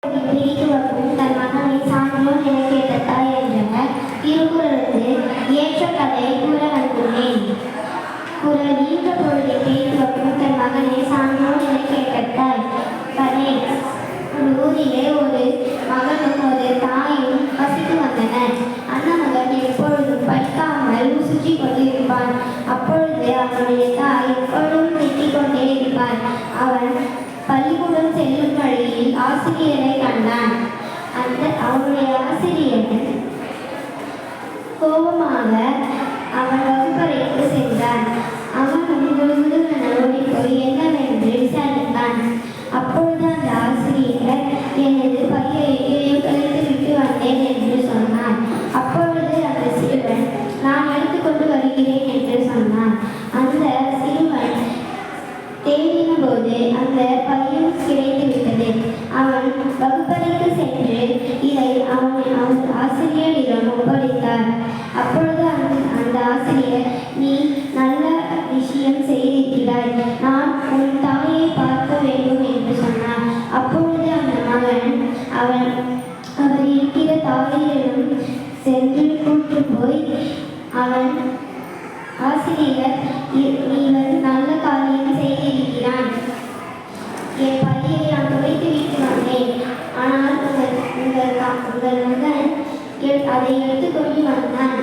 பிடித்துவரும் தன் மகனை சான்றோன் என கேட்ட தாய் என்ற திருக்குறளுக்கு ஏற்ற கதையை கூற வந்துள்ளேன். குறள் ஈன்ற பொழுதை பிடித்துவரும் தன் மகனை சான்றோன் என கேட்ட தாய். கதை: ஒரு ஊரிலே ஒரு மகனும் ஒரு தாயும் வசித்து வந்தனர். அந்த மகன் எப்பொழுதும் படிக்காமல் சுற்றி கொண்டிருப்பான். அப்பொழுது அவனுடைய தாய் எப்பொழுதும் திட்டிக் கொண்டே இருப்பார். அவன் பள்ளிக்கூடம் செல்லும் வழியில் ஆசிரியரை கண்டான். அவனுடைய ஆசிரியர் கோபமாக அவன் வகுப்பறைக்கு சென்றான். அவனும் குடுகுடுவென ஓடிப்போய் என்னவென்று விசாரித்தான். அப்பொழுது அந்த ஆசிரியர் எனது பையை எங்கேயோ கழித்துவிட்டு வந்தேன் என்று சொன்னான். அப்பொழுது அந்த சிறுவன் நான் எடுத்துக்கொண்டு வருகிறேன் என்று சொன்னான். அந்த சிறுவன் தேடின போது அந்த பையன் கிடைத்துவிட்டது. அவன் வகுப்பறைக்கு சென்று இதை அவன் ஆசிரியரிடம் ஒப்படைத்தார். அப்பொழுது அந்த ஆசிரியர், நீ நல்ல விஷயம் செய்திருக்கிறாய், நான் உன் தாயை பார்க்க வேண்டும் என்று சொன்னார். அப்பொழுது அந்த மகன் அவர் இருக்கிற தாயிடம் சென்று கூட்டு போய் அவன் ஆசிரியர், நீவர் நல்ல காரியம் செய்திருக்கிறான். என் பையை நான் துவைத்து விட்டு வந்தேன். ஆனால் உங்கள் மகன் அதை எடுத்துக்கொண்டு வந்தான்.